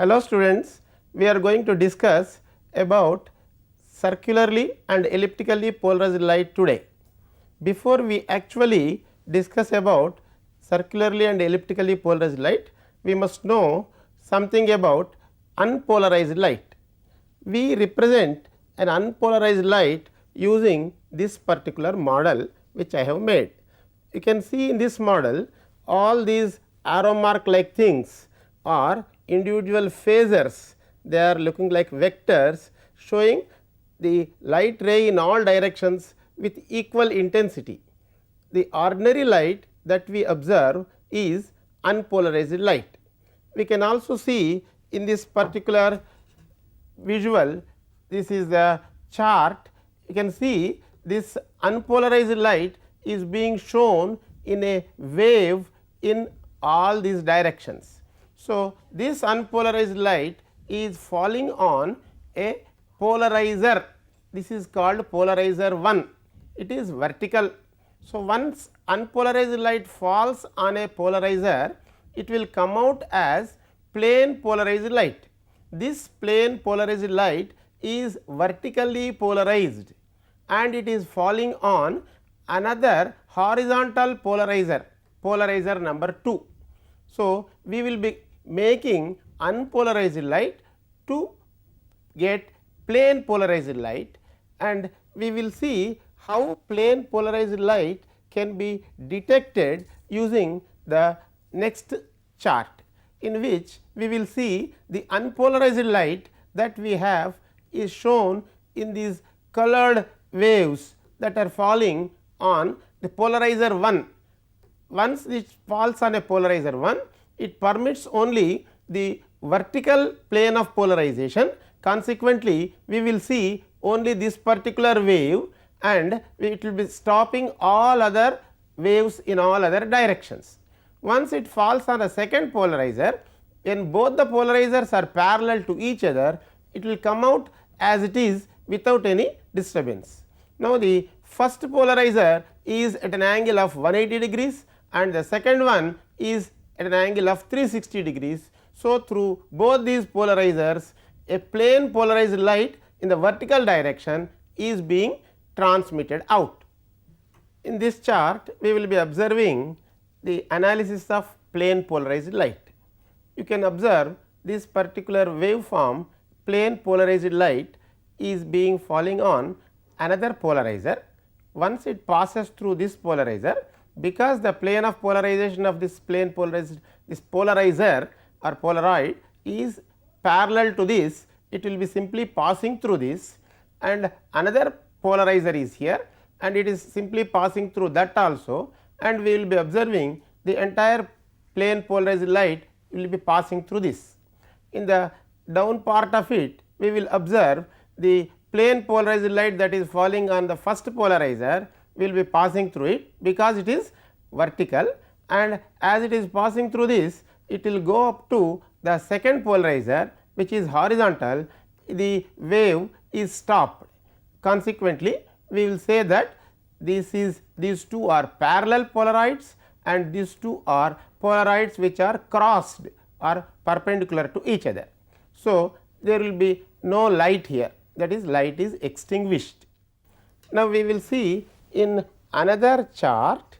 Hello students, we are going to discuss about circularly and elliptically polarized light today. Before we actually discuss about circularly and elliptically polarized light, we must know something about unpolarized light. We represent an unpolarized light using this particular model which I have made. You can see in this model all these arrow mark like things are individual phasors, they are looking like vectors showing the light ray in all directions with equal intensity. The ordinary light that we observe is unpolarized light. We can also see in this particular visual, this is the chart, you can see this unpolarized light is being shown in a wave in all these directions. So, this unpolarized light is falling on a polarizer, this is called polarizer 1, it is vertical. So, once unpolarized light falls on a polarizer, it will come out as plane polarized light. This plane polarized light is vertically polarized and it is falling on another horizontal polarizer, polarizer number 2. So, we will be making unpolarized light to get plane polarized light, and we will see how plane polarized light can be detected using the next chart, in which we will see the unpolarized light that we have is shown in these colored waves that are falling on the polarizer 1. Once it falls on a polarizer 1, it permits only the vertical plane of polarization. Consequently, we will see only this particular wave and it will be stopping all other waves in all other directions. Once it falls on a second polarizer, when both the polarizers are parallel to each other, it will come out as it is without any disturbance. Now, the first polarizer is at an angle of 180 degrees and the second one is at an angle of 360 degrees. So, through both these polarizers, a plane polarized light in the vertical direction is being transmitted out. In this chart, we will be observing the analysis of plane polarized light. You can observe this particular waveform, plane polarized light is being falling on another polarizer. Once it passes through this polarizer, because the plane of polarization of this plane polarized, this polarizer or Polaroid is parallel to this, it will be simply passing through this, and another polarizer is here and it is simply passing through that also, and we will be observing the entire plane polarized light will be passing through this. In the down part of it, we will observe the plane polarized light that is falling on the first polarizer will be passing through it because it is vertical, and as it is passing through this, it will go up to the second polarizer which is horizontal, the wave is stopped. Consequently, we will say that these two are parallel polarides and these two are polarides which are crossed or perpendicular to each other. So, there will be no light here, that is light is extinguished. Now, we will see in another chart,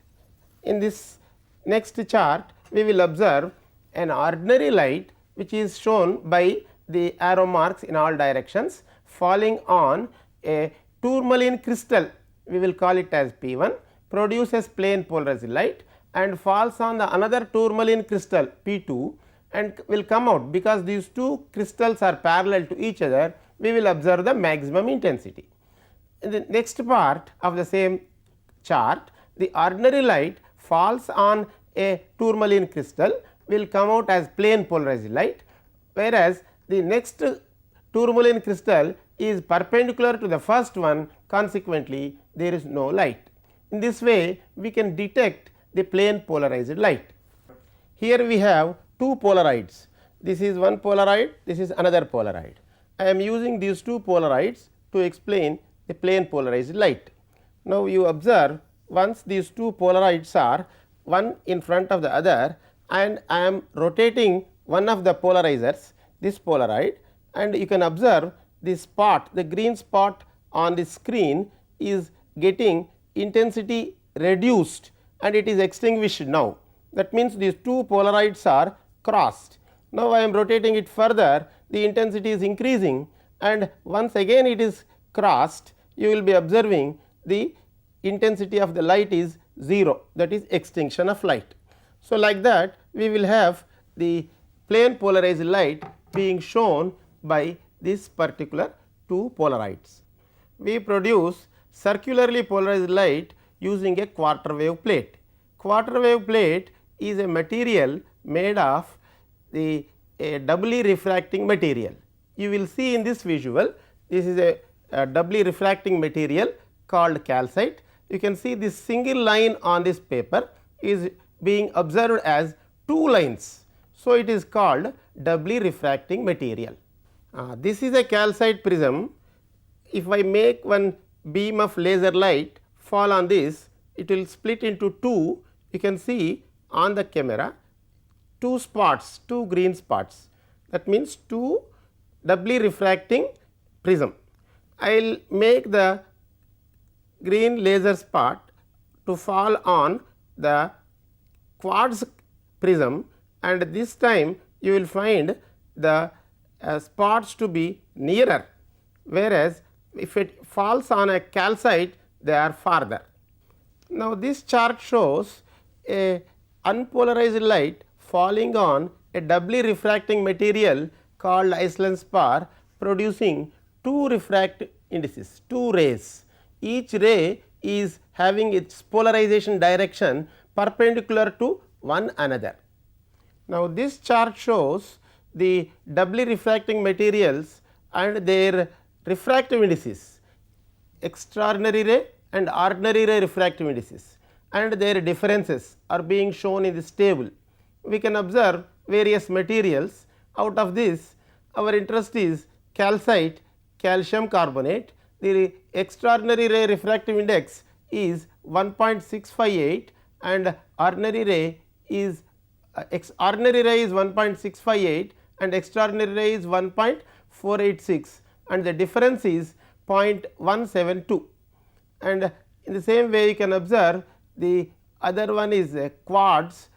in this next chart we will observe an ordinary light which is shown by the arrow marks in all directions falling on a tourmaline crystal, we will call it as P1, produces plane polarized light and falls on the another tourmaline crystal P2 and will come out, because these two crystals are parallel to each other, we will observe the maximum intensity. In the next part of the same chart, the ordinary light falls on a tourmaline crystal will come out as plane polarized light, whereas the next tourmaline crystal is perpendicular to the first one, consequently there is no light. In this way, we can detect the plane polarized light. Here we have two polarides, this is one polaroid, this is another polaroid. I am using these two polarides to explain the plane polarized light. Now, you observe once these two polarides are one in front of the other and I am rotating one of the polarizers, this Polaroid, and you can observe the spot, the green spot on the screen is getting intensity reduced and it is extinguished now. That means these two Polaroids are crossed. Now, I am rotating it further, the intensity is increasing, and once again it is crossed, you will be observing the intensity of the light is 0, that is extinction of light. So, like that we will have the plane polarized light being shown by this particular two Polaroids. We produce circularly polarized light using a quarter wave plate. Quarter wave plate is a material made of a doubly refracting material. You will see in this visual, this is a doubly refracting material called calcite. You can see this single line on this paper is being observed as two lines. So, it is called doubly refracting material. This is a calcite prism. If I make one beam of laser light fall on this, it will split into two. You can see on the camera two spots, two green spots, that means two doubly refracting prism. I will make the green laser spot to fall on the quartz prism, and this time you will find the spots to be nearer, whereas if it falls on a calcite they are farther. Now, this chart shows a unpolarized light falling on a doubly refracting material called Iceland spar, producing two refract indices, two rays. Each ray is having its polarization direction perpendicular to one another. Now, this chart shows the doubly refracting materials and their refractive indices, extraordinary ray and ordinary ray refractive indices, and their differences are being shown in this table. We can observe various materials. Out of this, our interest is calcite, calcium carbonate. The extraordinary ray refractive index is 1.658 and ordinary ray is 1.658 and extraordinary ray is 1.486, and the difference is 0.172. And in the same way you can observe the other one is quartz,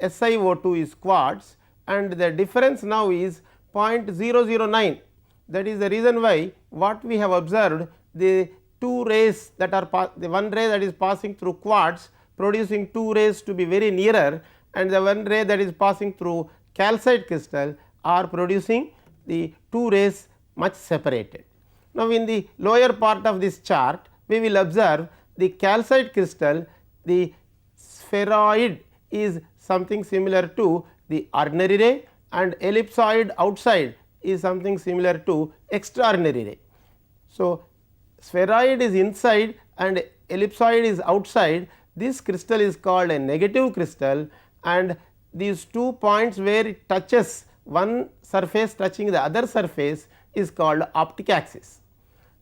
SiO2 is quartz, and the difference now is 0.009. That is the reason why what we have observed, the two rays that are the one ray that is passing through quartz producing two rays to be very nearer, and the one ray that is passing through calcite crystal are producing the two rays much separated. Now, in the lower part of this chart we will observe the calcite crystal, the spheroid is something similar to the ordinary ray, and ellipsoid outside is something similar to extraordinary ray. So, spheroid is inside and ellipsoid is outside. This crystal is called a negative crystal, and these 2 points where it touches one surface touching the other surface is called optic axis.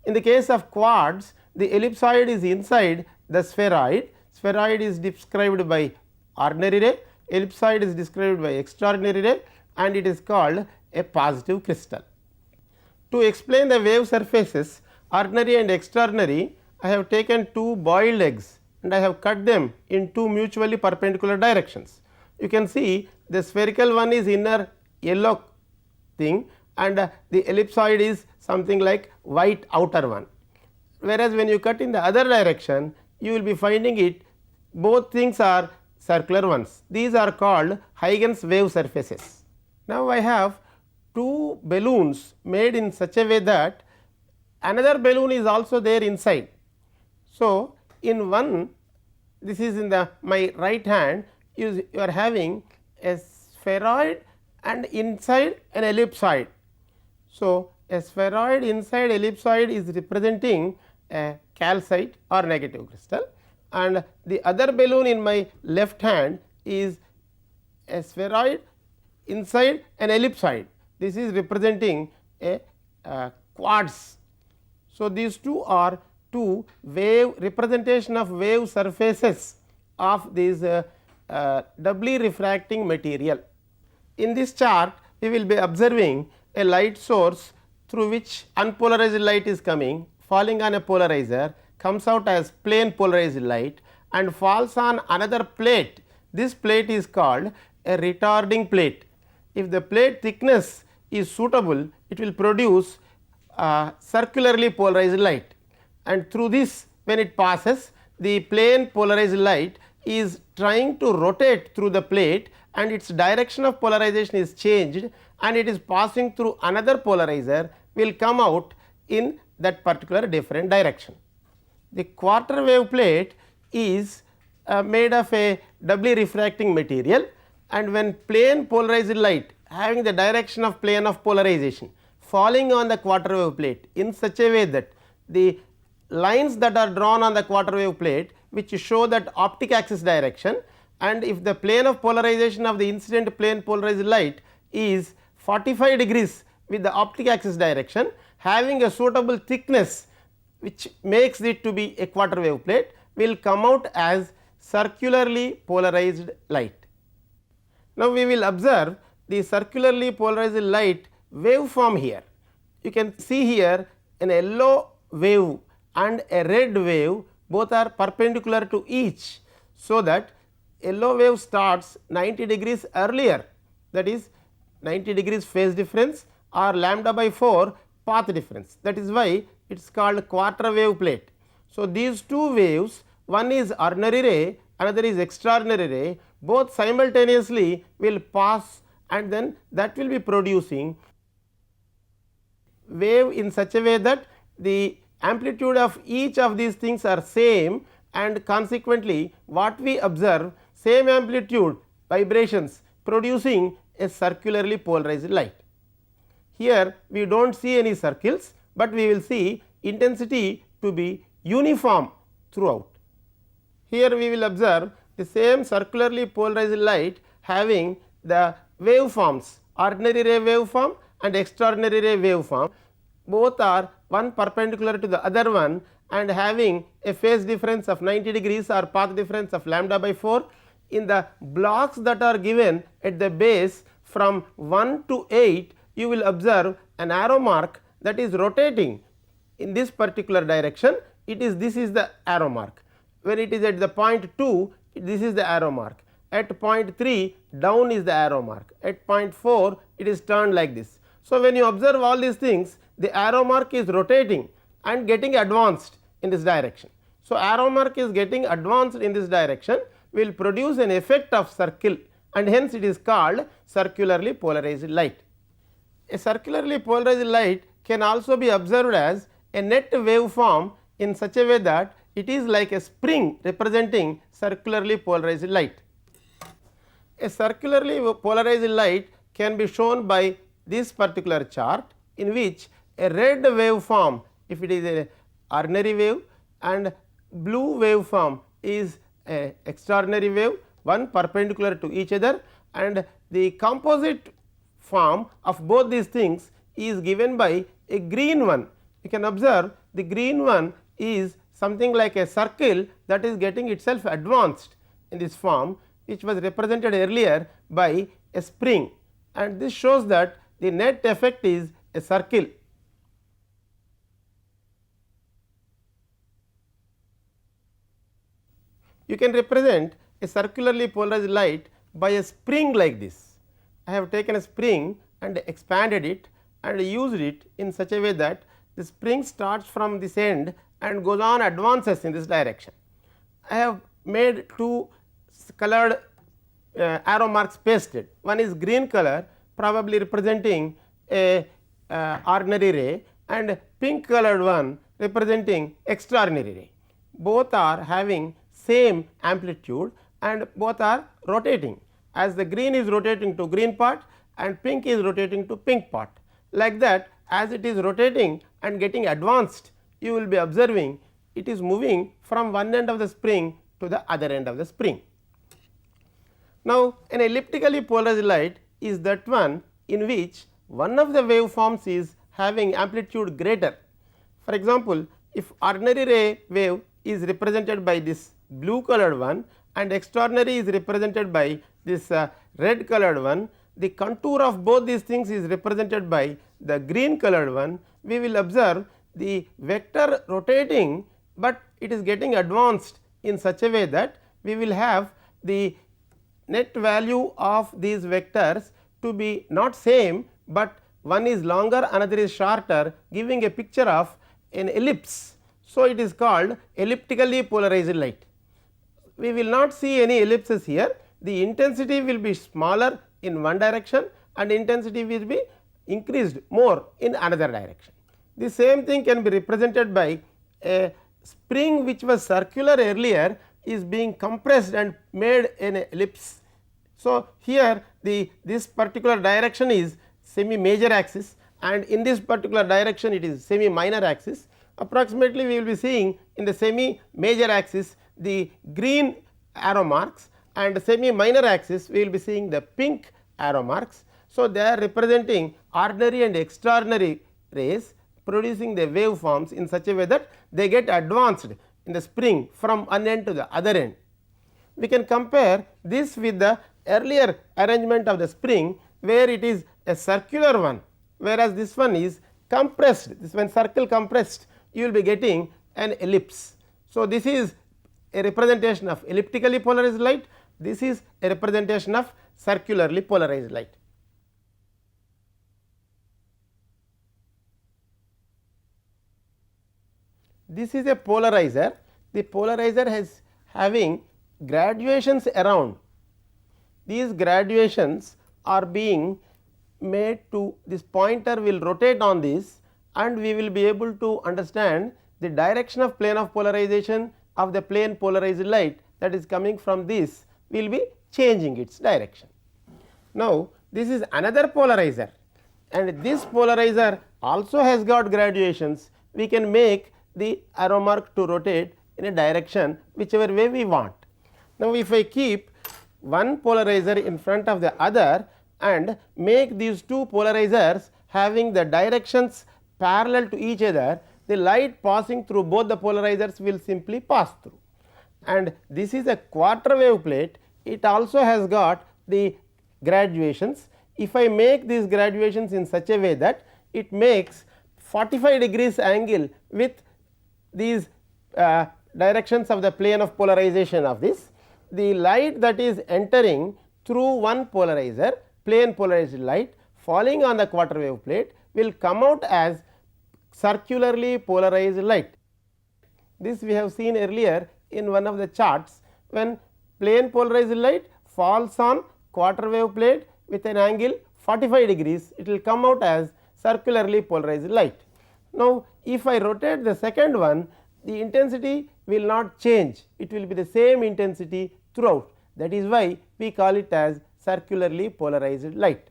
In the case of quartz, the ellipsoid is inside the spheroid. Spheroid is described by ordinary ray, ellipsoid is described by extraordinary ray, and it is called a positive crystal. To explain the wave surfaces ordinary and extraordinary, I have taken two boiled eggs and I have cut them in two mutually perpendicular directions. You can see the spherical one is inner yellow thing and the ellipsoid is something like white outer one, whereas when you cut in the other direction you will be finding it both things are circular ones. These are called Huygens wave surfaces. Now, I have two balloons made in such a way that another balloon is also there inside. So, in one, this is in the my right hand, you are having a spheroid and inside an ellipsoid. So, a spheroid inside ellipsoid is representing a calcite or negative crystal, and the other balloon in my left hand is a spheroid inside an ellipsoid. This is representing a quartz. So, these two are two wave representation of wave surfaces of this doubly refracting material. In this chart we will be observing a light source through which unpolarized light is coming, falling on a polarizer, comes out as plane polarized light and falls on another plate. This plate is called a retarding plate. If the plate thickness is suitable, it will produce circularly polarized light, and through this, when it passes, the plane polarized light is trying to rotate through the plate and its direction of polarization is changed and it is passing through another polarizer, will come out in that particular different direction. The quarter wave plate is made of a doubly refracting material, and when plane polarized light having the direction of plane of polarization falling on the quarter wave plate in such a way that the lines that are drawn on the quarter wave plate which show that optic axis direction, and if the plane of polarization of the incident plane polarized light is 45 degrees with the optic axis direction, having a suitable thickness which makes it to be a quarter wave plate, will come out as circularly polarized light. Now, we will observe the circularly polarized light waveform here. You can see here an yellow wave and a red wave, both are perpendicular to each, so that yellow wave starts 90 degrees earlier, that is 90 degrees phase difference or lambda by 4 path difference, that is why it is called quarter wave plate. So, these two waves, one is ordinary ray, another is extraordinary ray, both simultaneously will pass and then that will be producing wave in such a way that the amplitude of each of these things are same, and consequently what we observe same amplitude vibrations producing a circularly polarized light. Here we do not see any circles, but we will see intensity to be uniform throughout. Here we will observe the same circularly polarized light having the waveforms, ordinary ray waveform and extraordinary ray waveform, both are one perpendicular to the other one and having a phase difference of 90 degrees or path difference of lambda by 4. In the blocks that are given at the base from 1 to 8, you will observe an arrow mark that is rotating in this particular direction. This is the arrow mark. When it is at the point 2, this is the arrow mark. At point 3, down is the arrow mark. At point 4, it is turned like this. So, when you observe all these things, the arrow mark is rotating and getting advanced in this direction. So, arrow mark is getting advanced in this direction will produce an effect of circle, and hence it is called circularly polarized light. A circularly polarized light can also be observed as a net waveform in such a way that it is like a spring representing circularly polarized light. A circularly polarized light can be shown by this particular chart, in which a red waveform, if it is a ordinary wave, and blue waveform is a extraordinary wave, one perpendicular to each other, and the composite form of both these things is given by a green one. You can observe the green one is something like a circle that is getting itself advanced in this form, which was represented earlier by a spring, and this shows that the net effect is a circle. You can represent a circularly polarized light by a spring like this. I have taken a spring and expanded it and used it in such a way that the spring starts from this end and goes on advances in this direction. I have made two colored arrow marks pasted. One is green color, probably representing a ordinary ray, and pink colored one representing extraordinary ray. Both are having same amplitude and both are rotating, as the green is rotating to green part and pink is rotating to pink part. Like that, as it is rotating and getting advanced, you will be observing it is moving from one end of the spring to the other end of the spring. Now, an elliptically polarized light is that one in which one of the waveforms is having amplitude greater. For example, if ordinary ray wave is represented by this blue colored one and extraordinary is represented by this red colored one, the contour of both these things is represented by the green colored one, we will observe the vector rotating, but it is getting advanced in such a way that we will have the net value of these vectors to be not same, but one is longer, another is shorter, giving a picture of an ellipse. So, it is called elliptically polarized light. We will not see any ellipses here, the intensity will be smaller in one direction and intensity will be increased more in another direction. The same thing can be represented by a spring which was circular earlier is being compressed and made an ellipse. So, here this particular direction is semi major axis and in this particular direction it is semi minor axis. Approximately we will be seeing in the semi major axis the green arrow marks and semi minor axis we will be seeing the pink arrow marks. So, they are representing ordinary and extraordinary rays producing the waveforms in such a way that they get advanced in the spring from one end to the other end. We can compare this with the earlier arrangement of the spring where it is a circular one, whereas this one is compressed, this one circle compressed, you will be getting an ellipse. So, this is a representation of elliptically polarized light, this is a representation of circularly polarized light. This is a polarizer, the polarizer has having graduations around. These graduations are being made to, this pointer will rotate on this and we will be able to understand the direction of plane of polarization of the plane polarized light that is coming from this will be changing its direction. Now, this is another polarizer and this polarizer also has got graduations. We can make the arrow mark to rotate in a direction whichever way we want. Now, if I keep one polarizer in front of the other and make these two polarizers having the directions parallel to each other, the light passing through both the polarizers will simply pass through. And this is a quarter wave plate, it also has got the graduations. If I make these graduations in such a way that it makes 45 degrees angle with these directions of the plane of polarization of this, the light that is entering through one polarizer, plane polarized light falling on the quarter wave plate will come out as circularly polarized light. This we have seen earlier in one of the charts, when plane polarized light falls on quarter wave plate with an angle 45 degrees, it will come out as circularly polarized light. Now, if I rotate the second one, the intensity will not change, it will be the same intensity throughout, that is why we call it as circularly polarized light.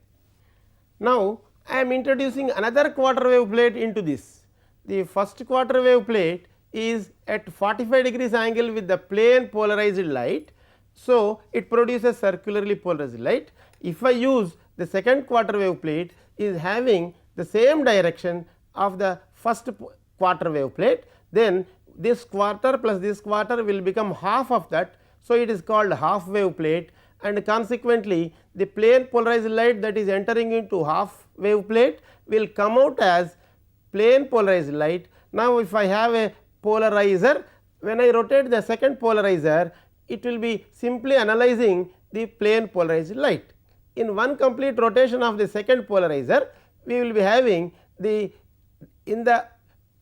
Now, I am introducing another quarter wave plate into this. The first quarter wave plate is at 45 degrees angle with the plane polarized light. So, it produces circularly polarized light. If I use the second quarter wave plate is having the same direction of the first quarter wave plate, then this quarter plus this quarter will become half of that. So, it is called half wave plate and consequently, the plane polarized light that is entering into half wave plate will come out as plane polarized light. Now, if I have a polarizer, when I rotate the second polarizer, it will be simply analyzing the plane polarized light. In one complete rotation of the second polarizer, we will be having the, in the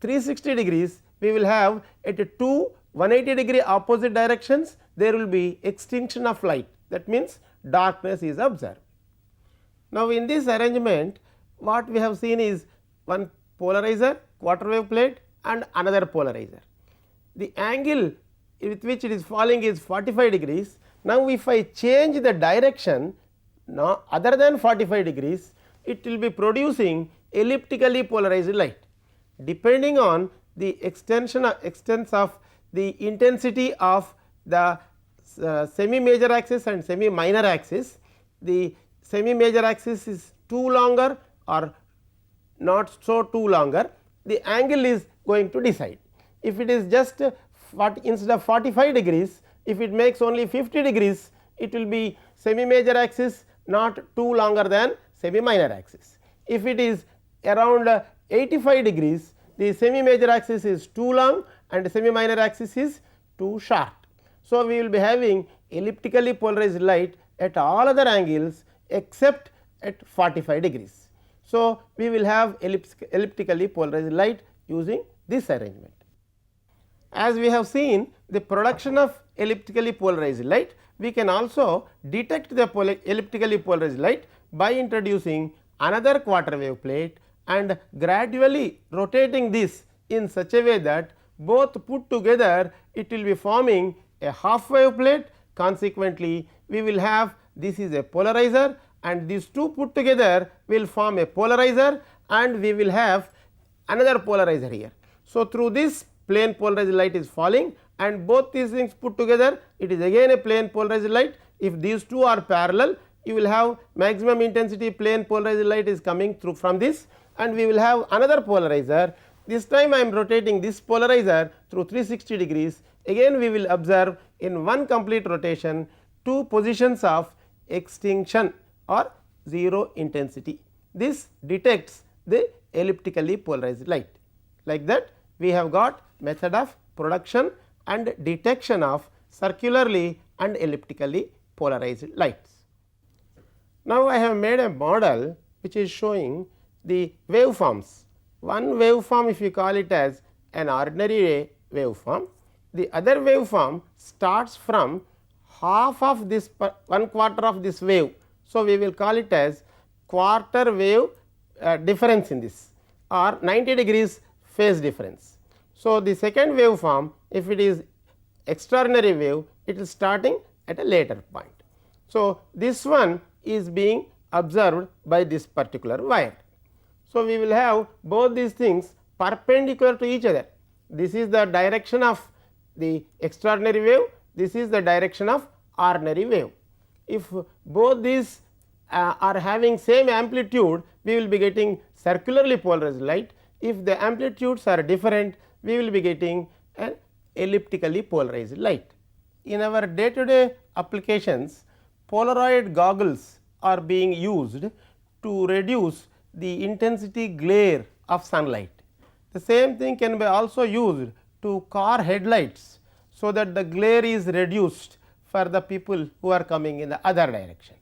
360 degrees, we will have at two 180 degree opposite directions, there will be extinction of light, that means darkness is observed. Now, in this arrangement what we have seen is one polarizer, quarter wave plate and another polarizer. The angle with which it is falling is 45 degrees. Now, if I change the direction now other than 45 degrees, it will be producing elliptically polarized light. Depending on the extent of the intensity of the semi major axis and semi minor axis, the semi major axis is too longer or not so too longer, the angle is going to decide. If it is just instead of 45 degrees, if it makes only 50 degrees, it will be semi major axis not too longer than semi minor axis. If it is around 85 degrees, the semi major axis is too long and semi minor axis is too short. So, we will be having elliptically polarized light at all other angles except at 45 degrees. So, we will have elliptically polarized light using this arrangement. As we have seen the production of elliptically polarized light, we can also detect the elliptically polarized light by introducing another quarter wave plate and gradually rotating this in such a way that both put together it will be forming a half wave plate. Consequently, we will have this is a polarizer and these two put together will form a polarizer and we will have another polarizer here. So, through this plane polarized light is falling and both these things put together it is again a plane polarized light. If these two are parallel, you will have maximum intensity plane polarized light is coming through from this and we will have another polarizer. This time I am rotating this polarizer through 360 degrees. Again we will observe in one complete rotation two positions of extinction or 0 intensity. This detects the elliptically polarized light. Like that we have got method of production and detection of circularly and elliptically polarized lights. Now, I have made a model which is showing the waveforms. One waveform, if you call it as an ordinary waveform, the other waveform starts from half of this 1/4 of this wave. So, we will call it as quarter wave difference in this or 90 degrees phase difference. So, the second waveform, if it is extraordinary wave, it is starting at a later point. So, this one is being observed by this particular wire. So, we will have both these things perpendicular to each other. This is the direction of the extraordinary wave, this is the direction of ordinary wave. If both these are having same amplitude, we will be getting circularly polarized light. If the amplitudes are different, we will be getting an elliptically polarized light. In our day to day applications, Polaroid goggles are being used to reduce the intensity glare of sunlight. The same thing can be also used to car headlights, so that the glare is reduced for the people who are coming in the other direction.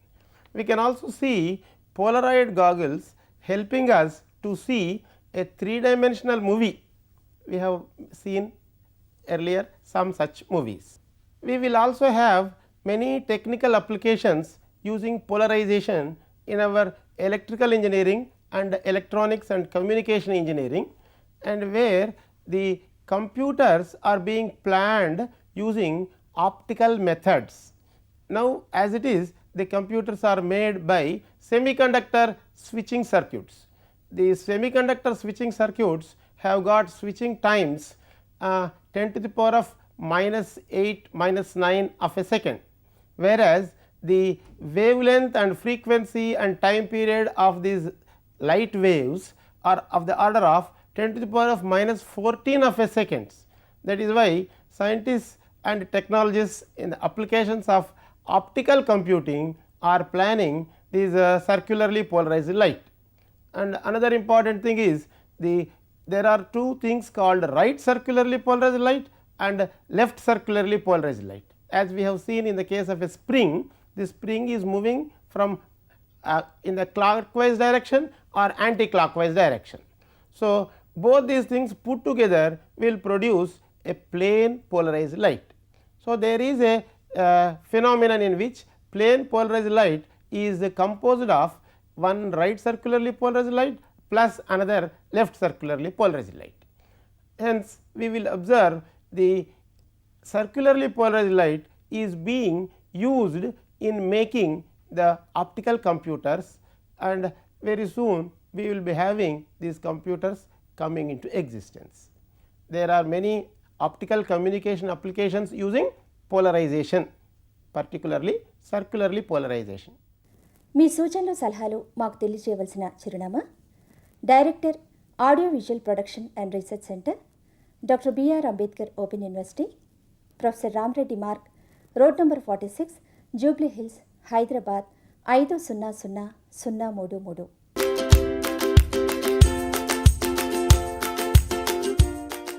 We can also see Polaroid goggles helping us to see a 3-dimensional movie. We have seen earlier some such movies. We will also have many technical applications using polarization in our electrical engineering and electronics and communication engineering, and where the computers are being planned using optical methods. Now, as it is, the computers are made by semiconductor switching circuits. The semiconductor switching circuits have got switching times 10 to the power of -8 -9 of a second, whereas the wavelength and frequency and time period of these light waves are of the order of 10 to the power of -14 of a seconds. That is why scientists and technologists in the applications of optical computing are planning these circularly polarized light. And another important thing is there are two things called right circularly polarized light and left circularly polarized light. As we have seen in the case of a spring, the spring is moving from in the clockwise direction or anti-clockwise direction. So, both these things put together will produce a plane polarized light. So, there is a phenomenon in which plane polarized light is composed of one right circularly polarized light plus another left circularly polarized light. Hence, we will observe the circularly polarized light is being used in making the optical computers, and very soon we will be having these computers coming into existence. There are many optical communication applications using polarization, particularly circularly polarization. మీ సూచనలు సలహాలు మాకు తెలియజేయవలసిన చిరునామా director audio visual production and research centre, doctor B R Ambedkar open university, professor Ramareddy Marg, road number 46, Jubilee Hills, Hyderabad 500 033.